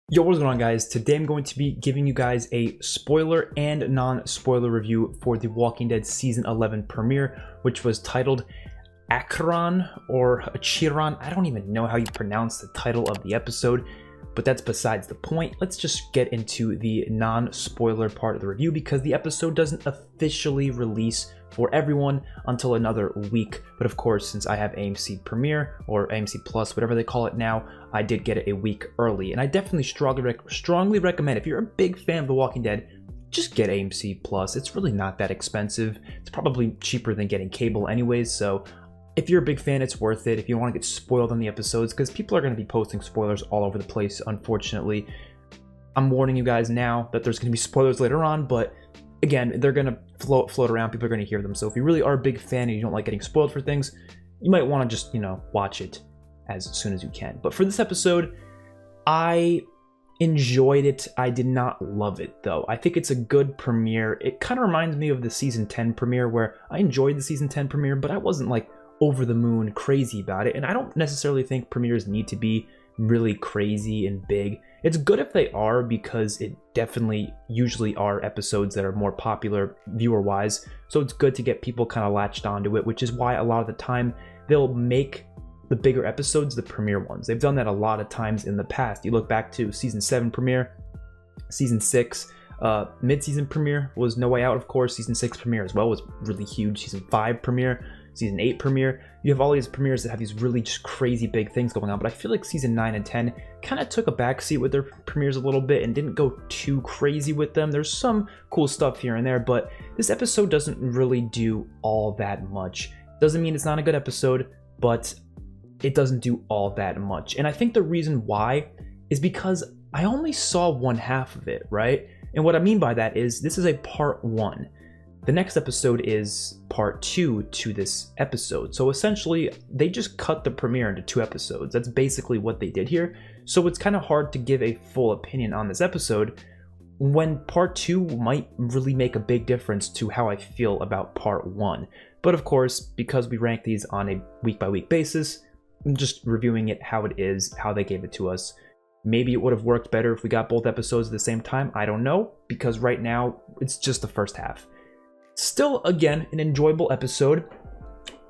Yo, what's going on, guys? Today I'm going to be giving you guys a spoiler and non-spoiler review for The Walking Dead Season 11 premiere, which was titled Acheron or Acheron. I don't even know how you pronounce the title of the episode, but that's besides the point. Let's just get into the non-spoiler part of the review because the episode doesn't officially release for everyone until another week. But of course, since I have AMC Premiere or AMC Plus, whatever they call it now, I did get it a week early. And I definitely strongly recommend, if you're a big fan of The Walking Dead, just get AMC Plus. It's really not that expensive. It's probably cheaper than getting cable anyways, so if you're a big fan, it's worth it. If you want to get spoiled on the episodes, because people are going to be posting spoilers all over the place, unfortunately. I'm warning you guys now that there's going to be spoilers later on, but again, they're going to float around. People are going to hear them. So if you really are a big fan and you don't like getting spoiled for things, you might want to just, watch it as soon as you can. But for this episode, I enjoyed it. I did not love it, though. I think it's a good premiere. It kind of reminds me of the Season 10 premiere, where I enjoyed the Season 10 premiere, but I wasn't like over the moon crazy about it. And I don't necessarily think premieres need to be really crazy and big. It's good if they are, because it definitely usually are episodes that are more popular viewer wise, so it's good to get people kind of latched onto it, which is why a lot of the time they'll make the bigger episodes the premiere ones. They've done that a lot of times in the past. You look back to Season 7 premiere, Season 6 mid-season premiere was No Way Out, of course. Season 6 premiere as well was really huge. Season 5 premiere, Season 8 premiere. You have all these premieres that have these really just crazy big things going on, but I feel like Season 9 and 10 kind of took a backseat with their premieres a little bit and didn't go too crazy with them. There's some cool stuff here and there, but this episode doesn't really do all that much. Doesn't mean it's not a good episode, but it doesn't do all that much. And I think the reason why is because I only saw one half of it, right? And what I mean by that is this is a part 1. The next episode is part 2 to this episode. So essentially, they just cut the premiere into 2 episodes. That's basically what they did here. So it's kind of hard to give a full opinion on this episode when part 2 might really make a big difference to how I feel about part 1. But of course, because we rank these on a week-by-week basis, I'm just reviewing it how it is, how they gave it to us. Maybe it would have worked better if we got both episodes at the same time. I don't know, because right now it's just the first half. Still, again, an enjoyable episode.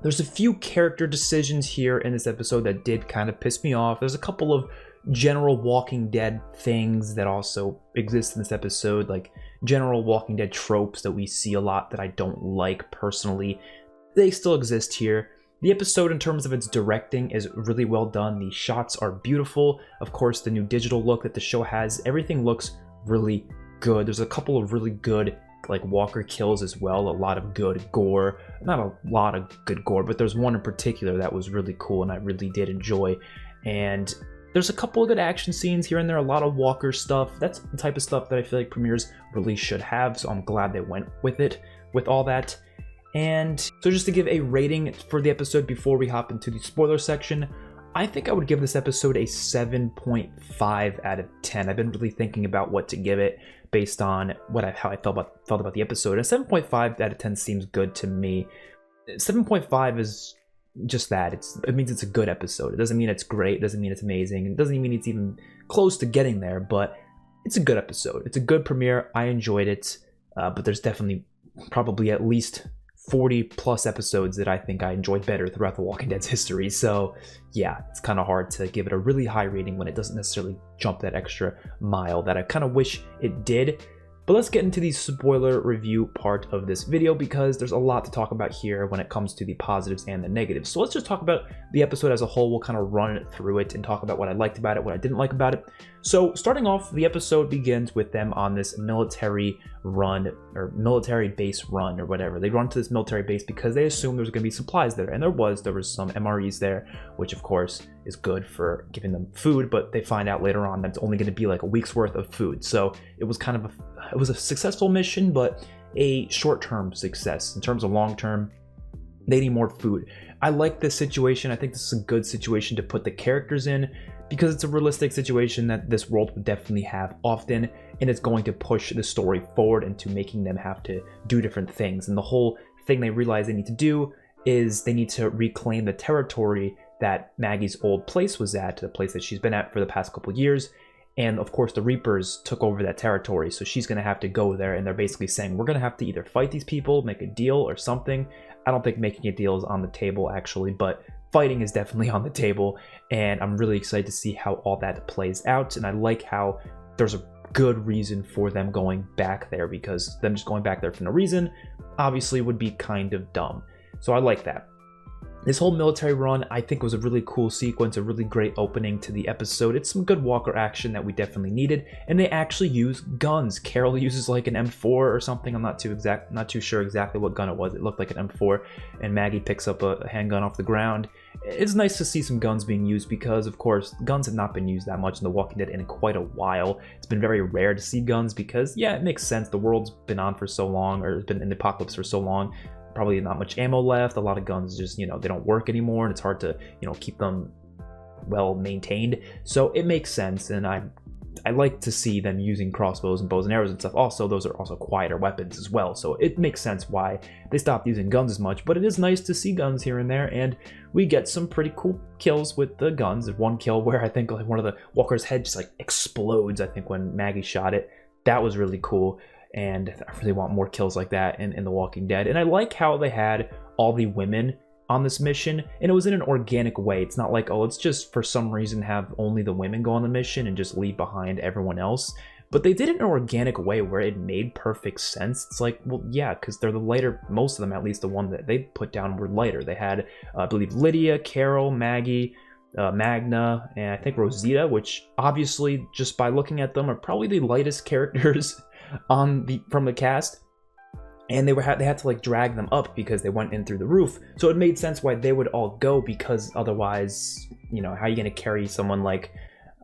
There's a few character decisions here in this episode that did kind of piss me off. There's a couple of general Walking Dead things that also exist in this episode, like general Walking Dead tropes that we see a lot that I don't like personally. They still exist here. The episode, in terms of its directing, is really well done. The shots are beautiful. Of course, the new digital look that the show has, everything looks really good. There's a couple of really good walker kills as well. A lot of good gore. Not a lot of good gore, but there's one in particular that was really cool and I really did enjoy. And there's a couple of good action scenes here and there. A lot of walker stuff. That's the type of stuff that I feel like premieres really should have, so I'm glad they went with it, with all that. And so just to give a rating for the episode before we hop into the spoiler section, I think I would give this episode a 7.5 out of 10. I've been really thinking about what to give it based on how I felt about the episode. A 7.5 out of 10 seems good to me. 7.5 is just that. It means it's a good episode. It doesn't mean it's great. It doesn't mean it's amazing. It doesn't even mean it's even close to getting there, but it's a good episode. It's a good premiere. I enjoyed it, but there's definitely probably at least 40 plus episodes that I think I enjoyed better throughout The Walking Dead's history. So yeah, it's kind of hard to give it a really high rating when it doesn't necessarily jump that extra mile that I kind of wish it did. But let's get into the spoiler review part of this video, because there's a lot to talk about here when it comes to the positives and the negatives. So let's just talk about the episode as a whole. We'll kind of run through it and talk about what I liked about it, what I didn't like about it. So starting off, the episode begins with them on this military run, or military base run, or whatever. They run to this military base because they assume there's going to be supplies there, and there was some MREs there, which of course is good for giving them food, but they find out later on that it's only going to be like a week's worth of food. So it was kind of it was a successful mission, but a short-term success. In terms of long-term, they need more food. I like this situation. I think this is a good situation to put the characters in, because it's a realistic situation that this world would definitely have often, and it's going to push the story forward into making them have to do different things. And the whole thing they realize they need to do is they need to reclaim the territory that Maggie's old place was at, the place that she's been at for the past couple years, And of course, the Reapers took over that territory, so she's going to have to go there, and they're basically saying, we're going to have to either fight these people, make a deal or something. I don't think making a deal is on the table, actually, but fighting is definitely on the table, and I'm really excited to see how all that plays out, and I like how there's a good reason for them going back there, because them just going back there for no reason, obviously, would be kind of dumb. So I like that. This whole military run, I think, was a really cool sequence, a really great opening to the episode. It's some good Walker action that we definitely needed, and they actually use guns. Carol uses like an M4 or something. I'm not too sure exactly what gun it was. It looked like an M4, and Maggie picks up a handgun off the ground. It's nice to see some guns being used because, of course, guns have not been used that much in The Walking Dead in quite a while. It's been very rare to see guns because, yeah, it makes sense. The world's been on for so long, or it's been in the apocalypse for so long. Probably not much ammo left. A lot of guns just, you know, they don't work anymore, and it's hard to, you know, keep them well maintained. So it makes sense, and I like to see them using crossbows and bows and arrows and stuff. Also, those are also quieter weapons as well, so it makes sense why they stopped using guns as much. But it is nice to see guns here and there, and we get some pretty cool kills with the guns. There's one kill where I think like one of the walkers' head just like explodes, I think, when Maggie shot it. That was really cool. And I really want more kills like that in The Walking Dead. And I like how they had all the women on this mission, and it was in an organic way. It's not like, oh, let's just for some reason have only the women go on the mission and just leave behind everyone else. But they did it in an organic way where it made perfect sense. It's like, well, yeah, because they're the lighter, most of them, at least the one that they put down were lighter. They had, I believe, Lydia, Carol, Maggie, Magna, and I think Rosita, which obviously, just by looking at them, are probably the lightest characters from the cast, and they had to like drag them up because they went in through the roof. So it made sense why they would all go, because otherwise, you know, how are you going to carry someone like,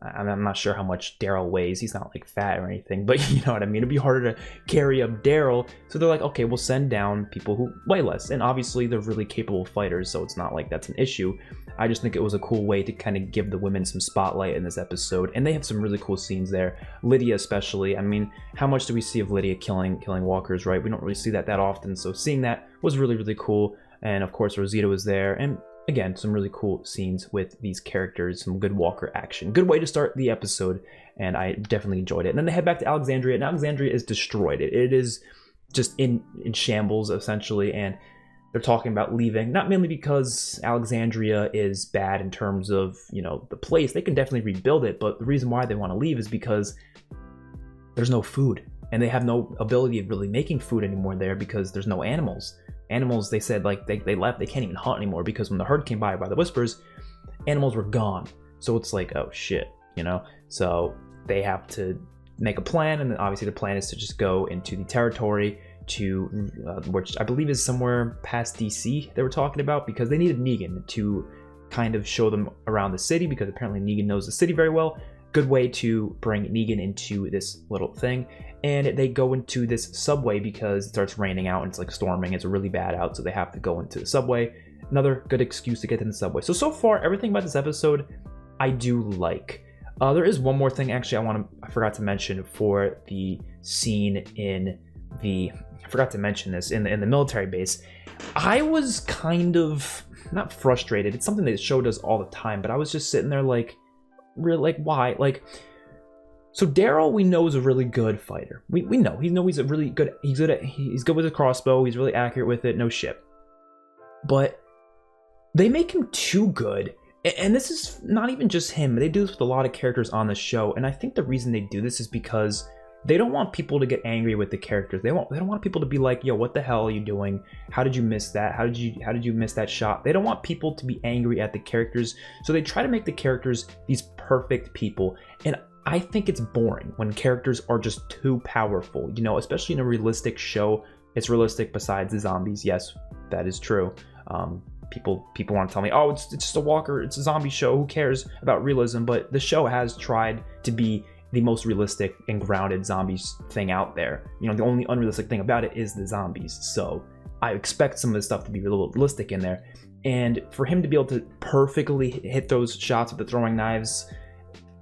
I'm not sure how much Daryl weighs. He's not like fat or anything, but you know what I mean. It'd be harder to carry up Daryl. So they're like, okay, we'll send down people who weigh less, and obviously they're really capable fighters, so it's not like that's an issue. I just think it was a cool way to kind of give the women some spotlight in this episode, and they have some really cool scenes there. Lydia especially. I mean, how much do we see of Lydia killing walkers, right? We don't really see that often, so seeing that was really, really cool. And of course, Rosita was there, and again, some really cool scenes with these characters, some good Walker action. Good way to start the episode, and I definitely enjoyed it. And then they head back to Alexandria, and Alexandria is destroyed. It is just in shambles, essentially, and they're talking about leaving, not mainly because Alexandria is bad in terms of, you know, the place. They can definitely rebuild it, but the reason why they want to leave is because there's no food, and they have no ability of really making food anymore there because there's no animals. Animals, they said, like, they left. They can't even hunt anymore because when the herd came by the Whispers, animals were gone. So it's like, oh shit, you know? So they have to make a plan, and then obviously the plan is to just go into the territory to, which I believe is somewhere past DC they were talking about, because they needed Negan to kind of show them around the city, because apparently Negan knows the city very well. Good way to bring Negan into this little thing. And they go into this subway because it starts raining out and it's like storming. It's really bad out, so they have to go into the subway. Another good excuse to get in the subway. So far, everything about this episode, I do like. There is one more thing, actually, I forgot to mention for the scene in the, I forgot to mention this, in the military base. I was kind of, not frustrated. It's something that the show does all the time, but I was just sitting there like, really, like, why? Like, so Daryl, we know, is a really good fighter. We know he's a really good. He's good with a crossbow. He's really accurate with it. No shit. But they make him too good, and this is not even just him. They do this with a lot of characters on the show, and I think the reason they do this is because they don't want people to get angry with the characters. They don't want people to be like, yo, what the hell are you doing? How did you miss that? How did you miss that shot? They don't want people to be angry at the characters, so they try to make the characters these perfect people. And I think it's boring when characters are just too powerful, you know, especially in a realistic show. It's realistic besides the zombies. Yes, that is true. People want to tell me, oh, it's just a Walker, it's a zombie show, who cares about realism? But the show has tried to be the most realistic and grounded zombies thing out there. You know, the only unrealistic thing about it is the zombies. So I expect some of the stuff to be realistic in there. And for him to be able to perfectly hit those shots with the throwing knives,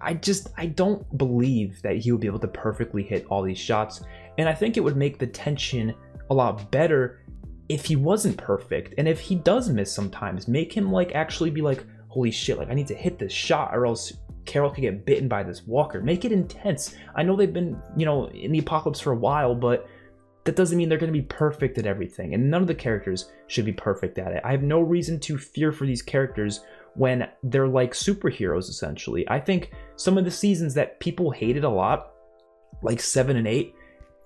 I don't believe that he would be able to perfectly hit all these shots. And I think it would make the tension a lot better if he wasn't perfect. And if he does miss sometimes, make him like actually be like, holy shit, like I need to hit this shot or else Carol could get bitten by this walker. Make it intense. I know they've been, in the apocalypse for a while, but that doesn't mean they're going to be perfect at everything. And none of the characters should be perfect at it. I have no reason to fear for these characters when they're like superheroes, essentially. I think some of the seasons that people hated a lot, like 7 and 8,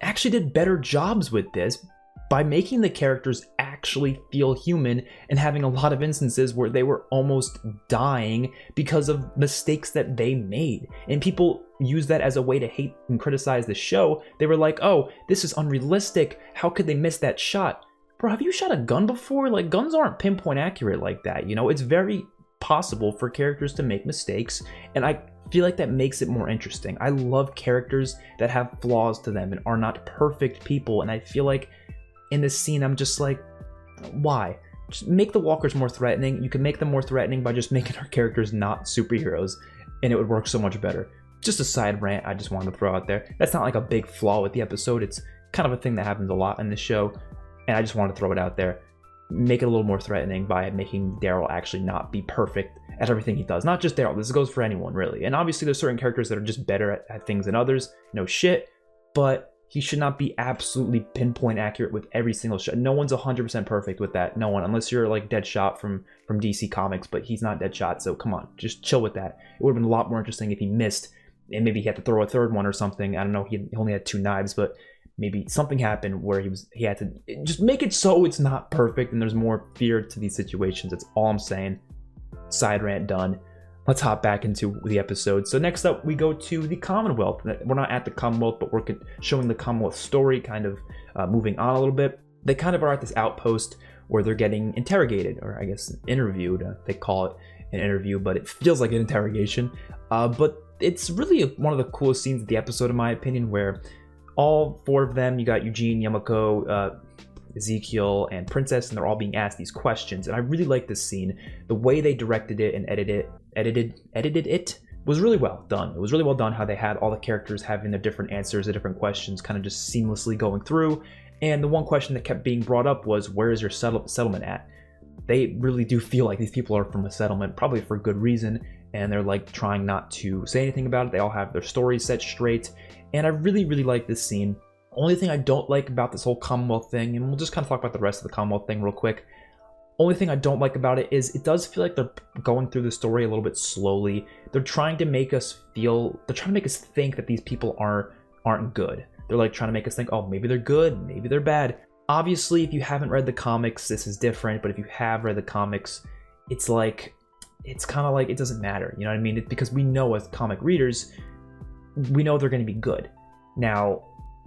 actually did better jobs with this by making the characters actually feel human and having a lot of instances where they were almost dying because of mistakes that they made. And people use that as a way to hate and criticize the show. They were like, oh, this is unrealistic. How could they miss that shot? Bro, have you shot a gun before? Like, guns aren't pinpoint accurate like that. It's very possible for characters to make mistakes, and I feel like that makes it more interesting. I love characters that have flaws to them and are not perfect people, and I feel like in this scene I'm just like, why? Just make the walkers more threatening. You can make them more threatening by just making our characters not superheroes, and it would work so much better. Just a side rant I just wanted to throw out there. That's not like a big flaw with the episode. It's kind of a thing that happens a lot in the show, and I just wanted to throw it out there. Make it a little more threatening by making Daryl actually not be perfect at everything he does. Not just Daryl, this goes for anyone, really. And obviously there's certain characters that are just better at things than others, no shit, but he should not be absolutely pinpoint accurate with every single shot. No one's 100% perfect with that. No one, unless you're like Deadshot from DC Comics, but he's not Deadshot, so come on, just chill with that. It would have been a lot more interesting if he missed, and maybe he had to throw a third one or something. I don't know, he only had 2 knives, but maybe something happened where he had to just make it so it's not perfect and there's more fear to these situations. That's all I'm saying. Side rant done. Let's hop back into the episode. So next up, we go to the Commonwealth. We're not at the Commonwealth, but we're showing the Commonwealth story, kind of moving on a little bit. They kind of are at this outpost where they're getting interrogated, or I guess interviewed. They call it an interview, but it feels like an interrogation. But it's really one of the coolest scenes of the episode, in my opinion, where all 4 of them, you got Eugene, Yamako, Ezekiel, and Princess, and they're all being asked these questions. And I really like this scene. The way they directed it and edited it was really well done. It was really well done how they had all the characters having their different answers, the different questions kind of just seamlessly going through. And the one question that kept being brought up was, where is your settlement at? They really do feel like these people are from a settlement, probably for good reason, and they're like trying not to say anything about it. They all have their stories set straight, and I really, really like this scene. Only thing I don't like about this whole Commonwealth thing, and we'll just kind of talk about the rest of the Commonwealth thing real quick. Only thing I don't like about it is it does feel like they're going through the story a little bit slowly. They're trying to make us think that these people aren't good. They're like trying to make us think, oh, maybe they're good, maybe they're bad. Obviously, if you haven't read the comics, this is different, but if you have read the comics, it's kind of like it doesn't matter, you know what I mean? It's because we know as comic readers, we know they're going to be good. Now,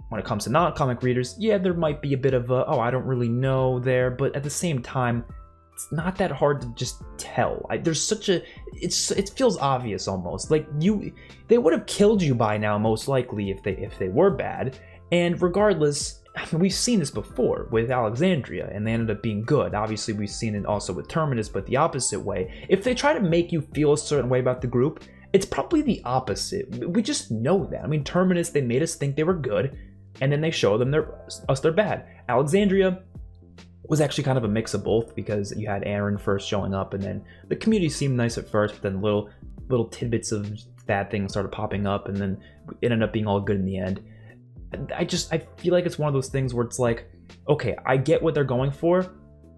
when it comes to non-comic readers, yeah, there might be a bit of a, oh, I don't really know there, but at the same time, it's not that hard to just tell. There's such a, it feels obvious almost. Like they would have killed you by now, most likely, if they were bad. And regardless, I mean, we've seen this before with Alexandria, and they ended up being good. Obviously, we've seen it also with Terminus, but the opposite way. If they try to make you feel a certain way about the group, it's probably the opposite. We just know that. I mean, Terminus, they made us think they were good, and then they show them they're bad. Alexandria was actually kind of a mix of both, because you had Aaron first showing up, and then the community seemed nice at first, but then little tidbits of bad things started popping up, and then it ended up being all good in the end. I feel like it's one of those things where it's like, okay, I get what they're going for,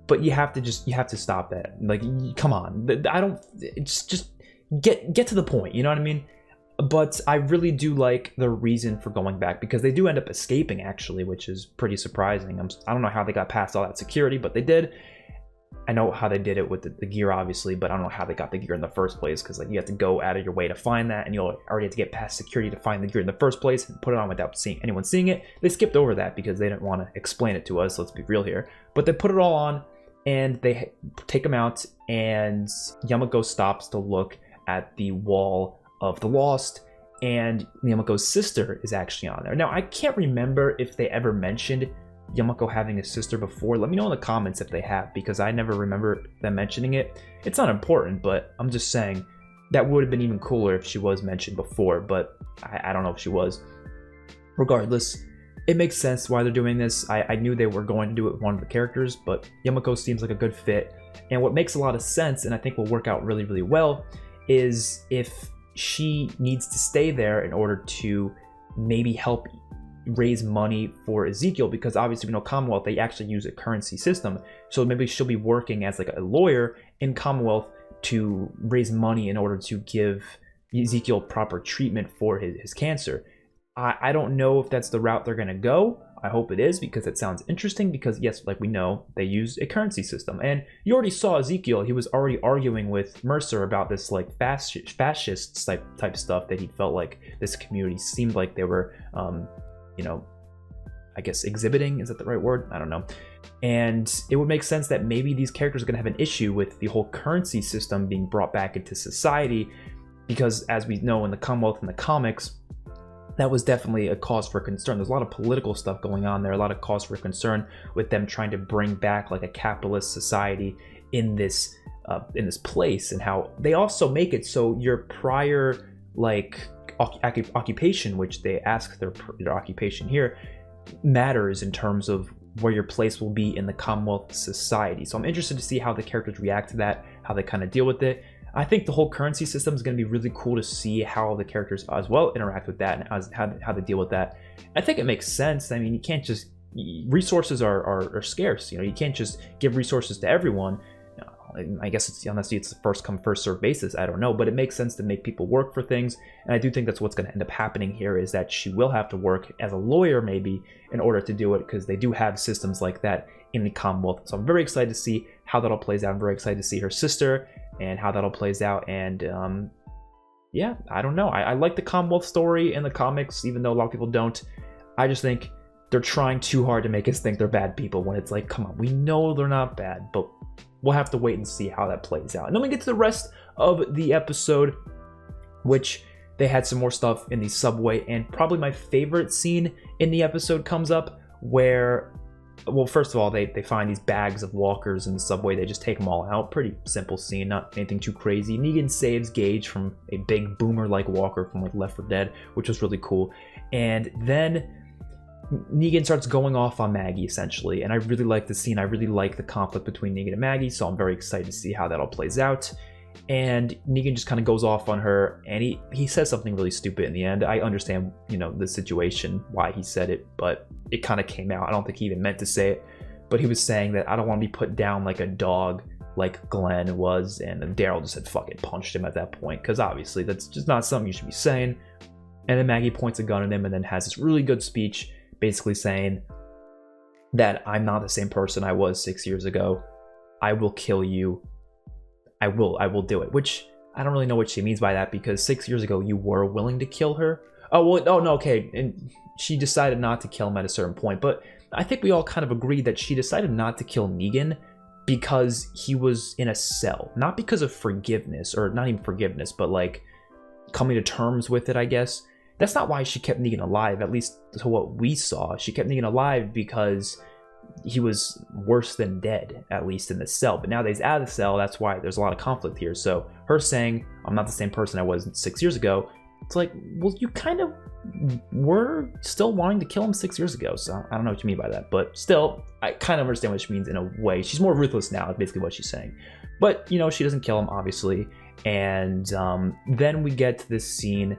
but you have to stop that. Like, come on, just get to the point, you know what I mean? But I really do like the reason for going back, because they do end up escaping, actually, which is pretty surprising. I don't know how they got past all that security, but they did. I know how they did it with the gear, obviously, but I don't know how they got the gear in the first place, because like you have to go out of your way to find that, and you already have to get past security to find the gear in the first place and put it on without anyone seeing it. They skipped over that because they didn't want to explain it to us, let's be real here. But they put it all on, and they take them out, and Yamako stops to look at the wall of the Lost, and Yamako's sister is actually on there. Now, I can't remember if they ever mentioned Yamako having a sister before. Let me know in the comments if they have, because I never remember them mentioning it. It's not important, but I'm just saying that would have been even cooler if she was mentioned before, but I don't know if she was. Regardless, it makes sense why they're doing this. I knew they were going to do it with one of the characters, but Yamako seems like a good fit. And what makes a lot of sense, and I think will work out really, really well, is if she needs to stay there in order to maybe help raise money for Ezekiel, because obviously we know Commonwealth, they actually use a currency system. So maybe she'll be working as like a lawyer in Commonwealth to raise money in order to give Ezekiel proper treatment for his cancer. I don't know if that's the route they're going to go. I hope it is, because it sounds interesting, because yes, like we know, they use a currency system. And you already saw Ezekiel, he was already arguing with Mercer about this like fascist type stuff, that he felt like this community seemed like they were, you know, I guess exhibiting, is that the right word? I don't know. And it would make sense that maybe these characters are going to have an issue with the whole currency system being brought back into society, because as we know in the Commonwealth in the comics, that was definitely a cause for concern. There's a lot of political stuff going on there, a lot of cause for concern with them trying to bring back like a capitalist society in this place, and how they also make it so your prior like occupation, which they ask their occupation here, matters in terms of where your place will be in the Commonwealth society. So I'm interested to see how the characters react to that, how they kind of deal with it. I think the whole currency system is going to be really cool to see how the characters as well interact with that, and how they deal with that. I think it makes sense. I mean, you can't just, resources are scarce. You know, you can't just give resources to everyone. I guess it's, honestly, it's a first come first serve basis. I don't know, but it makes sense to make people work for things. And I do think that's what's going to end up happening here, is that she will have to work as a lawyer maybe in order to do it, because they do have systems like that in the Commonwealth. So I'm very excited to see how that all plays out. I'm very excited to see her sister and how that all plays out. And yeah, I don't know. I like the Commonwealth story in the comics, even though a lot of people don't. I just think they're trying too hard to make us think they're bad people, when it's like, come on, we know they're not bad, but we'll have to wait and see how that plays out. And then we get to the rest of the episode, which they had some more stuff in the subway, and probably my favorite scene in the episode comes up, where, well, first of all, they find these bags of walkers in the subway. They just take them all out. Pretty simple scene, not anything too crazy. Negan saves Gage from a big boomer-like walker from like Left 4 Dead, which was really cool. And then Negan starts going off on Maggie, essentially, and I really like the scene. I really like the conflict between Negan and Maggie, so I'm very excited to see how that all plays out. And Negan just kind of goes off on her, and he says something really stupid in the end. I understand, you know, the situation, why he said it, but it kind of came out. I don't think he even meant to say it, but he was saying that I don't want to be put down like a dog, like Glenn was, and Daryl just had fucking punched him at that point, because obviously that's just not something you should be saying. And then Maggie points a gun at him and then has this really good speech, basically saying that I'm not the same person I was 6 years ago. I will kill you. I will do it. Which I don't really know what she means by that, because 6 years ago you were willing to kill her. Oh, well, oh no, okay. And she decided not to kill him at a certain point. But I think we all kind of agreed that she decided not to kill Negan because he was in a cell. Not because of forgiveness, or not even forgiveness, but like coming to terms with it, I guess. That's not why she kept Negan alive, at least to what we saw. She kept Negan alive because he was worse than dead, at least in the cell. But now that he's out of the cell, that's why there's a lot of conflict here. So her saying, I'm not the same person I was 6 years ago, it's like, well, you kind of were still wanting to kill him 6 years ago. So I don't know what you mean by that. But still, I kind of understand what she means in a way. She's more ruthless now, is basically what she's saying. But, you know, she doesn't kill him, obviously. And then we get to this scene,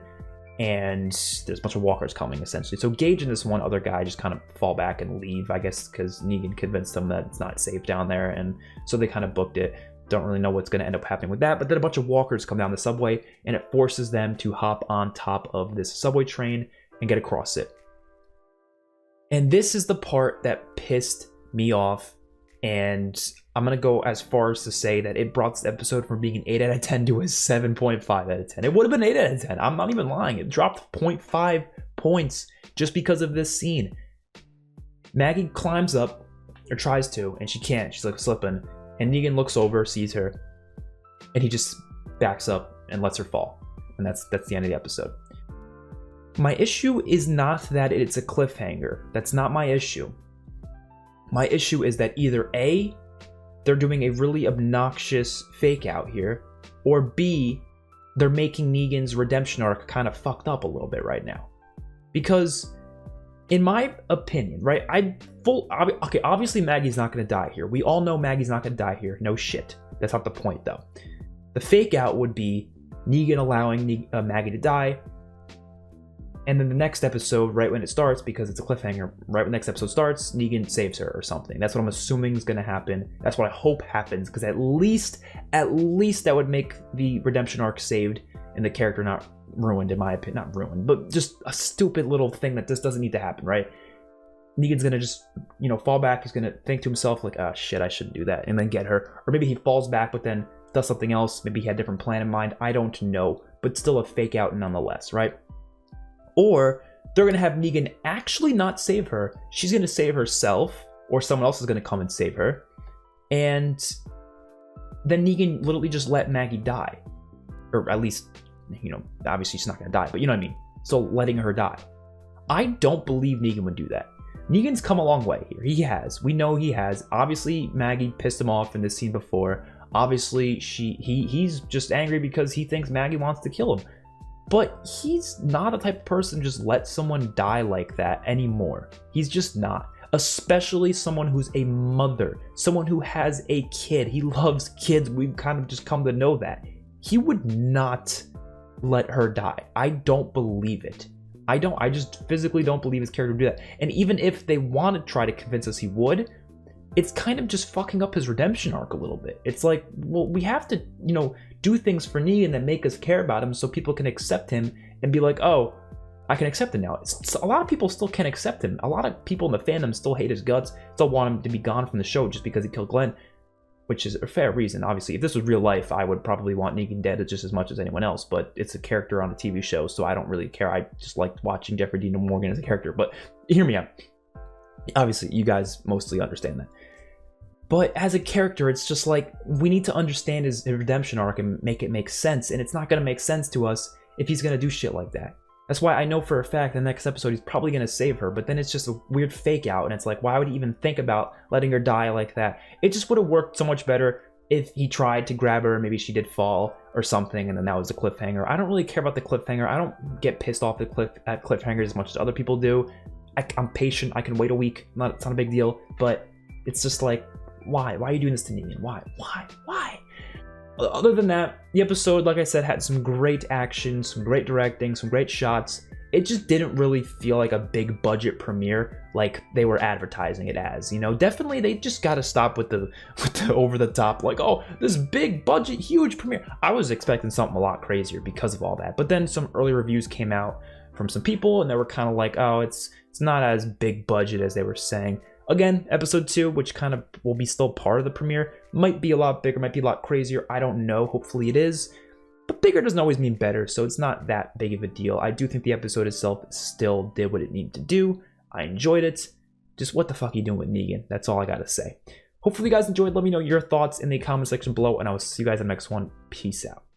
and there's a bunch of walkers coming, essentially. So Gage and this one other guy just kind of fall back and leave, I guess, because Negan convinced them that it's not safe down there, and so they kind of booked it. Don't really know what's going to end up happening with that, but then a bunch of walkers come down the subway, and it forces them to hop on top of this subway train and get across it. And this is the part that pissed me off, and I'm going to go as far as to say that it brought this episode from being an 8 out of 10 to a 7.5 out of 10. It would have been 8 out of 10. I'm not even lying. It dropped 0.5 points just because of this scene. Maggie climbs up, or tries to, and she can't. She's like slipping. And Negan looks over, sees her, and he just backs up and lets her fall. And that's the end of the episode. My issue is not that it's a cliffhanger. That's not my issue. My issue is that either A, they're doing a really obnoxious fake out here, or B, they're making Negan's redemption arc kind of fucked up a little bit right now. Because, in my opinion, right, okay, obviously Maggie's not going to die here. We all know Maggie's not going to die here. No shit. That's not the point, though. The fake out would be Negan allowing Maggie to die. And then the next episode, right when it starts, because it's a cliffhanger, right when the next episode starts, Negan saves her or something. That's what I'm assuming is going to happen. That's what I hope happens, because at least that would make the redemption arc saved and the character not ruined, in my opinion. Not ruined, but just a stupid little thing that just doesn't need to happen, right? Negan's going to just, fall back. He's going to think to himself, like, oh, shit, I shouldn't do that, and then get her. Or maybe he falls back, but then does something else. Maybe he had a different plan in mind. I don't know, but still a fake out nonetheless, right? Or they're going to have Negan actually not save her. She's going to save herself, or someone else is going to come and save her. And then Negan literally just let Maggie die. Or at least, obviously she's not going to die, but you know what I mean? So letting her die. I don't believe Negan would do that. Negan's come a long way here. He has. We know he has. Obviously, Maggie pissed him off in this scene before. Obviously, he's just angry because he thinks Maggie wants to kill him. But he's not a type of person to just let someone die like that anymore. He's just not. Especially someone who's a mother. Someone who has a kid. He loves kids. We've kind of just come to know that. He would not let her die. I don't believe it. I just physically don't believe his character would do that. And even if they want to try to convince us he would, it's kind of just fucking up his redemption arc a little bit. It's like, well, we have to, do things for Negan that make us care about him so people can accept him and be like, oh, I can accept him now. A lot of people still can't accept him. A lot of people in the fandom still hate his guts, still want him to be gone from the show just because he killed Glenn, which is a fair reason. Obviously, if this was real life, I would probably want Negan dead just as much as anyone else, but it's a character on a TV show, so I don't really care. I just liked watching Jeffrey Dean Morgan as a character, but hear me out. Obviously, you guys mostly understand that. But as a character, it's just like, we need to understand his redemption arc and make it make sense. And it's not going to make sense to us if he's going to do shit like that. That's why I know for a fact the next episode he's probably going to save her. But then it's just a weird fake out. And it's like, why would he even think about letting her die like that? It just would have worked so much better if he tried to grab her and maybe she did fall or something. And then that was the cliffhanger. I don't really care about the cliffhanger. I don't get pissed off at cliffhangers as much as other people do. I'm patient. I can wait a week. It's not a big deal. But it's just like, why? Why are you doing this to Negan? Why? Other than that, the episode, like I said, had some great action, some great directing, some great shots. It just didn't really feel like a big budget premiere like they were advertising it as. Definitely they just got to stop with the over the top, like, oh, this big budget, huge premiere. I was expecting something a lot crazier because of all that. But then some early reviews came out from some people, and they were kind of like, oh, it's not as big budget as they were saying. Again, episode 2, which kind of will be still part of the premiere, might be a lot bigger, might be a lot crazier. I don't know. Hopefully it is. But bigger doesn't always mean better, so it's not that big of a deal. I do think the episode itself still did what it needed to do. I enjoyed it. Just what the fuck are you doing with Negan? That's all I gotta say. Hopefully you guys enjoyed. Let me know your thoughts in the comment section below, and I will see you guys in the next one. Peace out.